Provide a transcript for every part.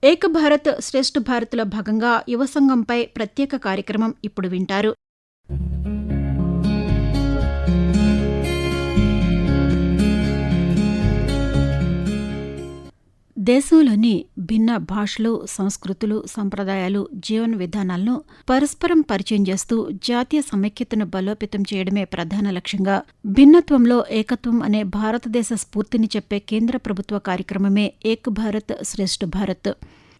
ఏక్ భారత్ శ్రేష్ఠ భారత్లో భాగంగా యువ సంఘంపై ప్రత్యేక కార్యక్రమం ఇప్పుడు వింటారు. దేశంలోని భిన్న భాషలు, సంస్కృతులు, సంప్రదాయాలు, జీవన విధానాలను పరస్పరం పరిచయం చేస్తూ జాతీయ సమైక్యతను బలోపేతం చేయడమే ప్రధాన లక్ష్యంగా భిన్నత్వంలో ఏకత్వం అనే భారతదేశ స్ఫూర్తిని చెప్పే కేంద్ర ప్రభుత్వ కార్యక్రమమే ఏక్ భారత్ శ్రేష్ఠ భారత్.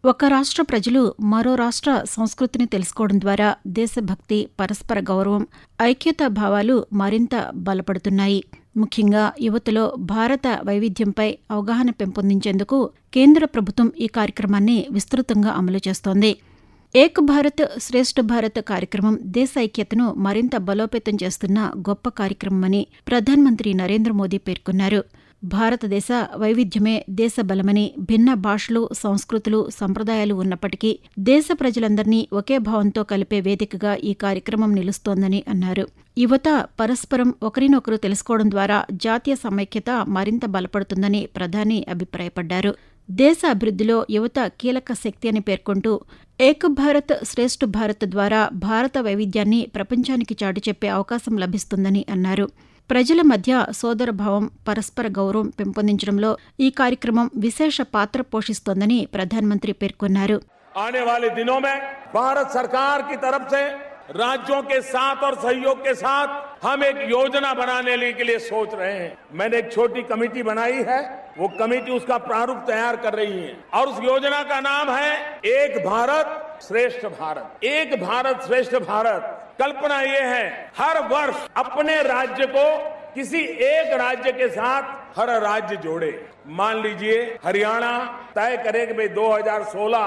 ఒక రాష్ట్ర ప్రజలు మరో రాష్ట్ర సంస్కృతిని తెలుసుకోవడం ద్వారా దేశభక్తి, పరస్పర గౌరవం, ఐక్యతా భావాలు మరింత బలపడుతున్నాయి. ముఖ్యంగా యువతలో భారత వైవిధ్యంపై అవగాహన పెంపొందించేందుకు కేంద్ర ప్రభుత్వం ఈ కార్యక్రమాన్ని విస్తృతంగా అమలు చేస్తోంది. ఏక్ భారత్ శ్రేష్ఠ భారత్ కార్యక్రమం దేశ ఐక్యతను మరింత బలోపేతం చేస్తున్న గొప్ప కార్యక్రమమని ప్రధానమంత్రి నరేంద్ర మోదీ పేర్కొన్నారు. భారతదేశ వైవిధ్యమే దేశ బలమని, భిన్న భాషలు, సంస్కృతులు, సంప్రదాయాలు ఉన్నప్పటికీ దేశ ప్రజలందరినీ ఒకే భావంతో కలిపే వేదికగా ఈ కార్యక్రమం నిలుస్తోందని అన్నారు. యువత పరస్పరం ఒకరినొకరు తెలుసుకోవడం ద్వారా జాతీయ సమైక్యత మరింత బలపడుతుందని ప్రధాని అభిప్రాయపడ్డారు. దేశ అభివృద్ధిలో యువత కీలక శక్తి అని పేర్కొంటూ ఏక్ భారత్ శ్రేష్ఠ భారత్ ద్వారా భారత వైవిధ్యాన్ని ప్రపంచానికి చాటి చెప్పే అవకాశం లభిస్తుందని అన్నారు. ప్రజల మధ్య సోదరభావం, పరస్పర గౌరవం పెంపొందించడంలో ఈ కార్యక్రమం విశేష పాత్ర పోషిస్తోందని ప్రధానమంత్రి పేర్కొన్నారు. आने वाले दिनों में भारत सरकार की तरफ से राज्यों के साथ और सहयोग के साथ हम एक योजना बनाने के लिए सोच रहे हैं. मैंने एक छोटी कमेटी बनाई है. वो कमेटी उसका प्रारूप तैयार कर रही है और उस योजना का नाम है एक भारत श्रेष्ठ भारत. एक भारत श्रेष्ठ भारत कल्पना ये है, हर वर्ष अपने राज्य को किसी एक राज्य के साथ हर राज्य जोड़े. मान लीजिए हरियाणा तय करे कि भाई 2016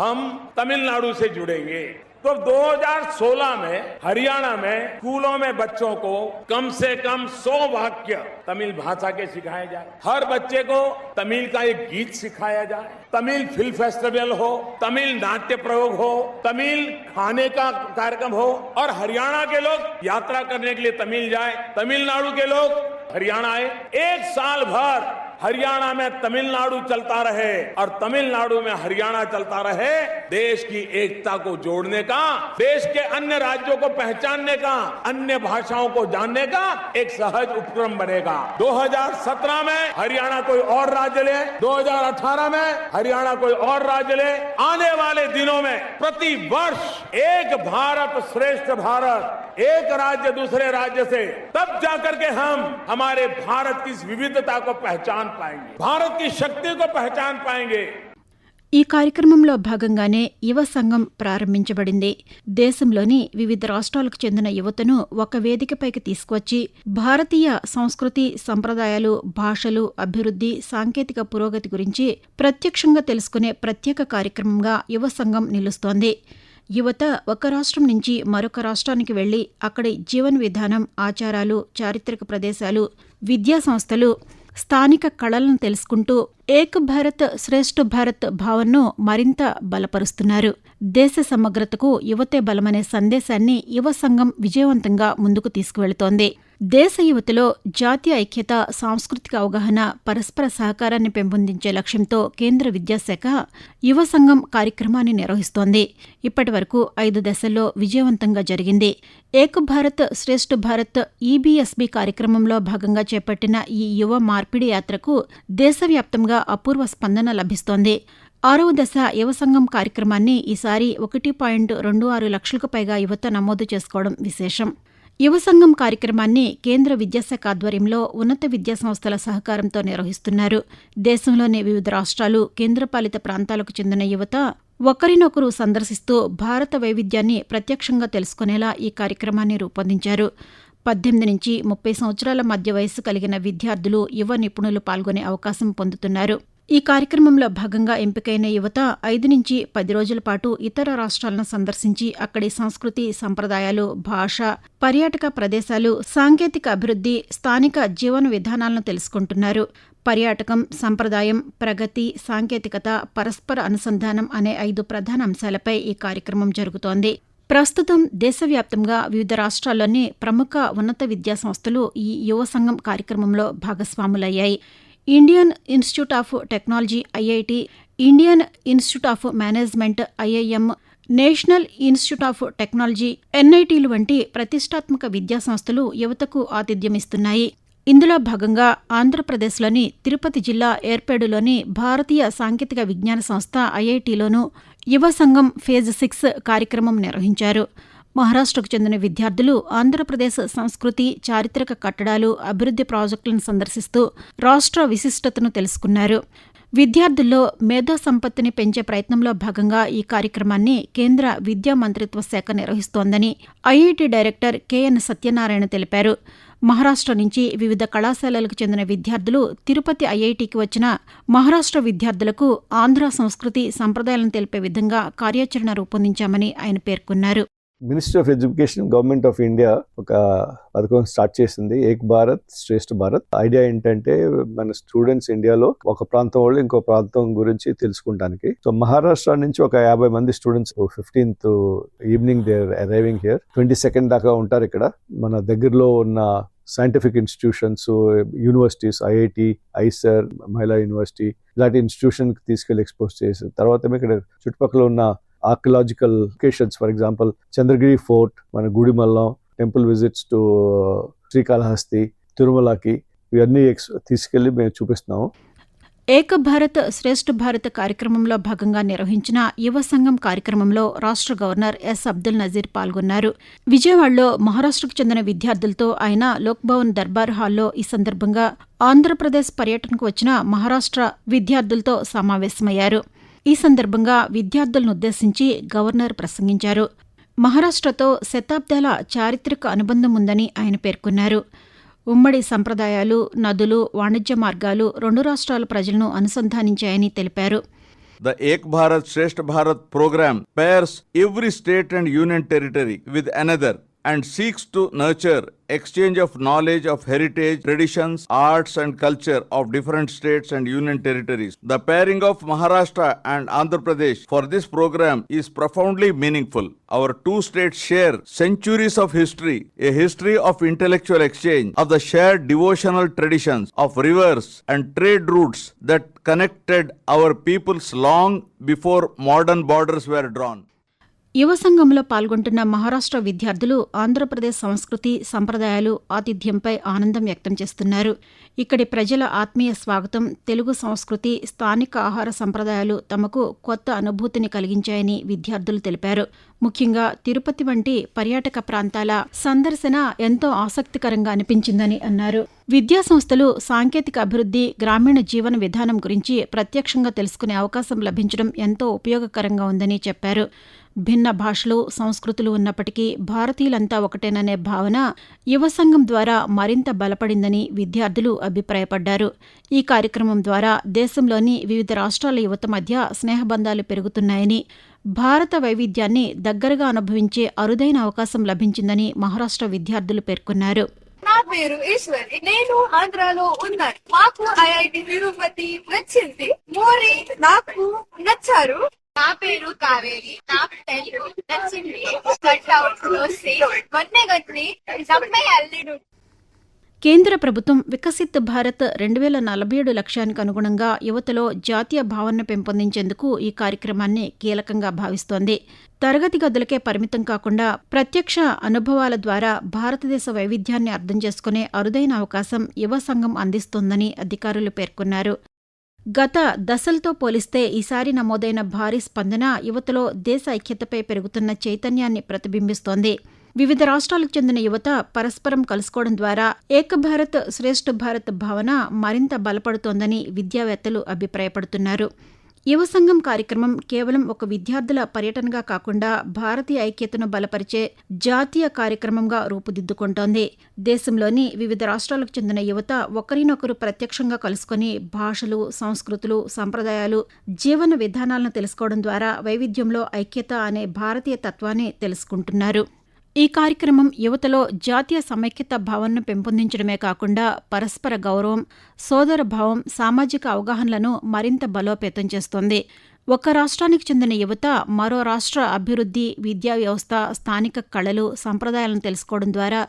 हम तमिलनाडु से जुड़ेंगे, तो 2016 में हरियाणा में स्कूलों में बच्चों को कम से कम 100 वाक्य तमिल भाषा के सिखाए जाए. हर बच्चे को तमिल का एक गीत सिखाया जाए. तमिल फिल्म फेस्टिवल हो, तमिल नाट्य प्रयोग हो, तमिल खाने का कार्यक्रम हो और हरियाणा के लोग यात्रा करने के लिए तमिल जाए, तमिलनाडु के लोग हरियाणा आए. एक साल भर हरियाणा में तमिलनाडु चलता रहे और तमिलनाडु में हरियाणा चलता रहे. देश की एकता को जोड़ने का, देश के अन्य राज्यों को पहचानने का, अन्य भाषाओं को जानने का एक सहज उपक्रम बनेगा. 2017 में हरियाणा कोई और राज्य ले, 2018 में हरियाणा कोई और राज्य ले. आने वाले दिनों में प्रति वर्ष एक भारत श्रेष्ठ भारत, एक राज्य दूसरे राज्य से, तब जाकर के हम हमारे भारत की विविधता को पहचान पाएंगे, भारत की शक्ति को पहचान पाएंगे. ఈ కార్యక్రమంలో భాగంగానే యువ సంఘం ప్రారంభించబడింది. దేశంలోని వివిధ రాష్ట్రాలకు చెందిన యువతను ఒక వేదికపైకి తీసుకువచ్చి భారతీయ సంస్కృతి, సంప్రదాయాలు, భాషలు, అభివృద్ధి, సాంకేతిక పురోగతి గురించి ప్రత్యక్షంగా తెలుసుకునే ప్రత్యేక కార్యక్రమంగా యువ సంఘం నిలుస్తోంది. యువత ఒక రాష్ట్రం నుంచి మరొక రాష్ట్రానికి వెళ్లి అక్కడి జీవన విధానం, ఆచారాలు, చారిత్రక ప్రదేశాలు, విద్యా సంస్థలు, స్థానిక కళలను తెలుసుకుంటూ ఏక్ భారత్ శ్రేష్ఠ భారత్ భావనను మరింత బలపరుస్తున్నారు. దేశ సమగ్రతకు యువతే బలమనే సందేశాన్ని యువ సంఘం విజయవంతంగా ముందుకు తీసుకువెళుతోంది. దేశ యువతలో జాతీయ ఐక్యత, సాంస్కృతిక అవగాహన, పరస్పర సహకారాన్ని పెంపొందించే లక్ష్యంతో కేంద్ర విద్యాశాఖ యువ సంఘం కార్యక్రమాన్ని నిర్వహిస్తోంది. ఇప్పటి వరకు 5 దశల్లో విజయవంతంగా జరిగింది. ఏక్ భారత్ శ్రేష్ఠ భారత్ ఈబీఎస్బీ కార్యక్రమంలో భాగంగా చేపట్టిన ఈ యువ మార్పిడి యాత్రకు దేశవ్యాప్తంగా అపూర్వ స్పందన లభిస్తోంది. 6వ దశ యువ సంఘం కార్యక్రమాన్ని ఈసారి 1.26 లక్షలకు పైగా యువత నమోదు చేసుకోవడం విశేషం. యువ సంఘం కార్యక్రమాన్ని కేంద్ర విద్యాశాఖ ఆధ్వర్యంలో ఉన్నత విద్యా సంస్థల సహకారంతో నిర్వహిస్తున్నారు. దేశంలోని వివిధ రాష్ట్రాలు, కేంద్రపాలిత ప్రాంతాలకు చెందిన యువత ఒకరినొకరు సందర్శిస్తూ భారత వైవిధ్యాన్ని ప్రత్యక్షంగా తెలుసుకునేలా ఈ కార్యక్రమాన్ని రూపొందించారు. 18 నుంచి 30 సంవత్సరాల మధ్య వయస్సు కలిగిన విద్యార్థులు, యువ నిపుణులు పాల్గొనే అవకాశం పొందుతున్నారు. ఈ కార్యక్రమంలో భాగంగా ఎంపికైన యువత 5 నుంచి 10 రోజుల పాటు ఇతర రాష్ట్రాలను సందర్శించి అక్కడి సంస్కృతి, సంప్రదాయాలు, భాష, పర్యాటక ప్రదేశాలు, సాంకేతిక అభివృద్ధి, స్థానిక జీవన విధానాలను తెలుసుకుంటున్నారు. పర్యాటకం, సంప్రదాయం, ప్రగతి, సాంకేతికత, పరస్పర అనుసంధానం అనే 5 ప్రధాన అంశాలపై ఈ కార్యక్రమం జరుగుతోంది. ప్రస్తుతం దేశవ్యాప్తంగా వివిధ రాష్ట్రాల్లోని ప్రముఖ ఉన్నత విద్యా సంస్థలు ఈ యువ సంఘం కార్యక్రమంలో భాగస్వాములయ్యాయి. Indian institute of technology, IIT, Indian institute of management IIM, national institute of technology ఎన్ఐటీలు వంటి ప్రతిష్టాత్మక విద్యాసంస్థలు యువతకు ఆతిథ్యమిస్తున్నాయి. ఇందులో భాగంగా ఆంధ్రప్రదేశ్లోని తిరుపతి జిల్లా ఏర్పేడులోని భారతీయ సాంకేతిక విజ్ఞాన సంస్థ ఐఐటీలోనూ యువ సంఘం ఫేజ్ 6 కార్యక్రమం నిర్వహించారు. మహారాష్ట్రకు చెందిన విద్యార్థులు ఆంధ్రప్రదేశ్ సంస్కృతి, చారిత్రక కట్టడాలు, అభివృద్ధి ప్రాజెక్టులను సందర్శిస్తూ రాష్ట్ర విశిష్టతను తెలుసుకున్నారు. విద్యార్థుల్లో మేధో సంపత్తిని పెంచే ప్రయత్నంలో భాగంగా ఈ కార్యక్రమాన్ని కేంద్ర విద్యా మంత్రిత్వ శాఖ నిర్వహిస్తోందని ఐఐటీ డైరెక్టర్ కెఎన్ సత్యనారాయణ తెలిపారు. మహారాష్ట్ర నుంచి వివిధ కళాశాలలకు చెందిన విద్యార్థులు తిరుపతి ఐఐటీకి వచ్చిన మహారాష్ట్ర విద్యార్థులకు ఆంధ్ర సంస్కృతి, సంప్రదాయాలను తెలిపే విధంగా కార్యాచరణ రూపొందించామని ఆయన పేర్కొన్నారు. Ministry of education, government of India ఒక పథకం స్టార్ట్ చేసింది, ఏక్ భారత్ శ్రేష్ఠ భారత్. ఐడియా ఏంటంటే మన స్టూడెంట్స్ ఇండియాలో ఒక ప్రాంతం వాళ్ళు ఇంకో ప్రాంతం గురించి తెలుసుకుంటానికి. సో మహారాష్ట్ర నుంచి ఒక 50 మంది students 15th evening they are arriving here. 22nd దాకా ఉంటారు ఇక్కడ. మన దగ్గరలో ఉన్న scientific institutions, universities, IIT, IISER, Mahila university ఇలాంటి ఇన్స్టిట్యూషన్ కి తీసుకెళ్లి ఎక్స్పోజ్ చేసి తర్వాత ఇక్కడ చుట్టుపక్కల ఉన్న archaeological locations, for example Chandragiri fort, మన Gudimallam, temple visits to Srikalahasti, తిరుమలకి ఇవన్నీ తీసుకెళ్లి మేము చూపిస్తున్నాము. ఏక భారత్ శ్రేష్ఠ భారత్ కార్యక్రమంలో భాగంగా నిర్వహించిన యువ సంఘం కార్యక్రమంలో రాష్ట్ర గవర్నర్ ఎస్ అబ్దుల్ నజీర్ పాల్గొన్నారు. విజయవాడలో మహారాష్ట్రకు చెందిన విద్యార్థులతో ఆయన లోక్భవన్ దర్బార్ హాల్లో ఈ సందర్భంగా ఆంధ్రప్రదేశ్ పర్యటనకు వచ్చిన మహారాష్ట్ర విద్యార్థులతో సమావేశమయ్యారు. ఈ సందర్భంగా విద్యార్థులను ఉద్దేశించి గవర్నర్ ప్రసంగించారు. మహారాష్ట్రతో శతాబ్దాల చారిత్రక అనుబంధం ఉందని ఆయన పేర్కొన్నారు. ఉమ్మడి సంప్రదాయాలు, నదులు, వాణిజ్య మార్గాలు రెండు రాష్ట్రాల ప్రజలను అనుసంధానించాయని తెలిపారు. The Ek Bharat Shresth Bharat program pairs every state and union territory with another and seeks to nurture exchange of knowledge of heritage, traditions, arts and culture of different states and union territories. The pairing of Maharashtra and Andhra Pradesh for this program is profoundly meaningful. Our two states share centuries of history, a history of intellectual exchange, of the shared devotional traditions, of rivers and trade routes that connected our peoples long before modern borders were drawn. యువ సంఘంలో పాల్గొంటున్న మహారాష్ట్ర విద్యార్థులు ఆంధ్రప్రదేశ్ సంస్కృతి, సంప్రదాయాలు, ఆతిథ్యంపై ఆనందం వ్యక్తం చేస్తున్నారు. ఇక్కడి ప్రజల ఆత్మీయ స్వాగతం, తెలుగు సంస్కృతి, స్థానిక ఆహార సంప్రదాయాలు తమకు కొత్త అనుభూతిని కలిగించాయని విద్యార్థులు తెలిపారు. ముఖ్యంగా తిరుపతి వంటి పర్యాటక ప్రాంతాల సందర్శన ఎంతో ఆసక్తికరంగా అనిపించిందని అన్నారు. విద్యా సంస్థలు సాంకేతిక అభివృద్ధి, గ్రామీణ జీవన విధానం గురించి ప్రత్యక్షంగా తెలుసుకునే అవకాశం లభించడం ఎంతో ఉపయోగకరంగా ఉందని చెప్పారు. భిన్న భాషలు, సంస్కృతులు ఉన్నప్పటికీ భారతీయులంతా ఒకటేననే భావన యువ సంఘం ద్వారా మరింత బలపడిందని విద్యార్థులు అభిప్రాయపడ్డారు. ఈ కార్యక్రమం ద్వారా దేశంలోని వివిధ రాష్ట్రాల యువత మధ్య స్నేహబంధాలు పెరుగుతున్నాయని, భారత వైవిధ్యాన్ని దగ్గరగా అనుభవించే అరుదైన అవకాశం లభించిందని మహారాష్ట్ర విద్యార్థులు పేర్కొన్నారు. నా పేరు ఈశ్వరి, నేను ఆంధ్రాలో ఉన్నాను. మాకు ఐఐటి తిరుపతి నచ్చింది. మోరీ నాకు నచ్చారు. నా పేరు కావేరి, నాకు తెలుగు నచ్చింది. కేంద్ర ప్రభుత్వం వికసిత్ భారత్ 2047 లక్ష్యానికి అనుగుణంగా యువతలో జాతీయ భావనను పెంపొందించేందుకు ఈ కార్యక్రమాన్ని కీలకంగా భావిస్తోంది. తరగతి గదులకే పరిమితం కాకుండా ప్రత్యక్ష అనుభవాల ద్వారా భారతదేశ వైవిధ్యాన్ని అర్థం చేసుకునే అరుదైన అవకాశం యువ సంఘం అందిస్తోందని అధికారులు పేర్కొన్నారు. గత దశలతో పోలిస్తే ఈసారి నమోదైన భారీ స్పందన యువతలో దేశ ఐక్యతపై పెరుగుతున్న చైతన్యాన్ని ప్రతిబింబిస్తోంది. వివిధ రాష్ట్రాలకు చెందిన యువత పరస్పరం కలుసుకోవడం ద్వారా ఏక భారత్ శ్రేష్ఠ భారత్ భావన మరింత బలపడుతోందని విద్యావేత్తలు అభిప్రాయపడుతున్నారు. యువ సంఘం కార్యక్రమం కేవలం ఒక విద్యార్థుల పర్యటనగా కాకుండా భారతీయ ఐక్యతను బలపరిచే జాతీయ కార్యక్రమంగా రూపుదిద్దుకుంటోంది. దేశంలోని వివిధ రాష్ట్రాలకు చెందిన యువత ఒకరినొకరు ప్రత్యక్షంగా కలుసుకొని భాషలు, సంస్కృతులు, సంప్రదాయాలు, జీవన విధానాలను తెలుసుకోవడం ద్వారా వైవిధ్యంలో ఐక్యత అనే భారతీయ తత్వాన్ని తెలుసుకుంటున్నారు. ఈ కార్యక్రమం యువతలో జాతీయ సమైక్యత భావనను పెంపొందించడమే కాకుండా పరస్పర గౌరవం, సోదర భావం, సామాజిక అవగాహనలను మరింత బలోపేతం చేస్తోంది. ఒక రాష్ట్రానికి చెందిన యువత మరో రాష్ట్ర అభివృద్ధి, విద్యా వ్యవస్థ, స్థానిక కళలు, సంప్రదాయాలను తెలుసుకోవడం ద్వారా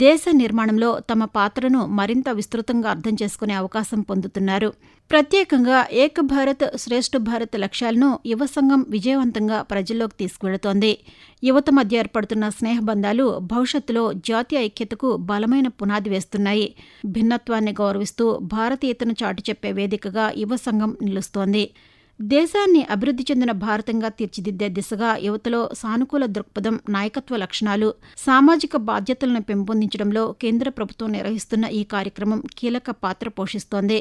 దేశ నిర్మాణంలో తమ పాత్రను మరింత విస్తృతంగా అర్థం చేసుకునే అవకాశం పొందుతున్నారు. ప్రత్యేకంగా ఏక్ భారత్ శ్రేష్ఠ భారత్ లక్ష్యాలను యువ సంఘం విజయవంతంగా ప్రజల్లోకి తీసుకువెళుతోంది. యువత మధ్య ఏర్పడుతున్న స్నేహబంధాలు భవిష్యత్తులో జాతీయ ఐక్యతకు బలమైన పునాది వేస్తున్నాయి. భిన్నత్వాన్ని గౌరవిస్తూ భారతీయతను చాటి చెప్పే వేదికగా యువ సంఘం నిలుస్తోంది. దేశాన్ని అభివృద్ధి చెందిన భారతంగా తీర్చిదిద్దే దిశగా యువతలో సానుకూల దృక్పథం, నాయకత్వ లక్షణాలు, సామాజిక బాధ్యతలను పెంపొందించడంలో కేంద్ర ప్రభుత్వం నిర్వహిస్తున్న ఈ కార్యక్రమం కీలక పాత్ర పోషిస్తోంది.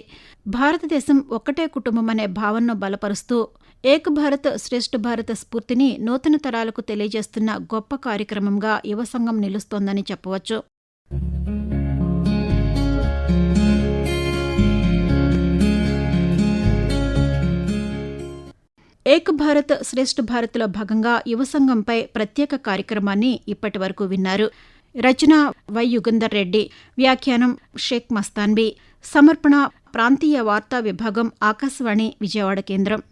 భారతదేశం ఒక్కటే కుటుంబం అనే భావనను బలపరుస్తూ ఏక్ భారత్ శ్రేష్ఠ భారత్ స్ఫూర్తిని నూతన తరాలకు తెలియజేస్తున్న గొప్ప కార్యక్రమంగా యువ సంఘం నిలుస్తోందని చెప్పవచ్చు. ఏక్ భారత్ శ్రేష్ఠ భారత్లో భాగంగా యువ సంఘంపై ప్రత్యేక కార్యక్రమాన్ని ఇప్పటి వరకు విన్నారు. రచన వై యుగంధర్ రెడ్డి, వ్యాఖ్యానం షేక్ మస్తాన్బీ, సమర్పణ ప్రాంతీయ వార్తా విభాగం, ఆకాశవాణి విజయవాడ కేంద్రం.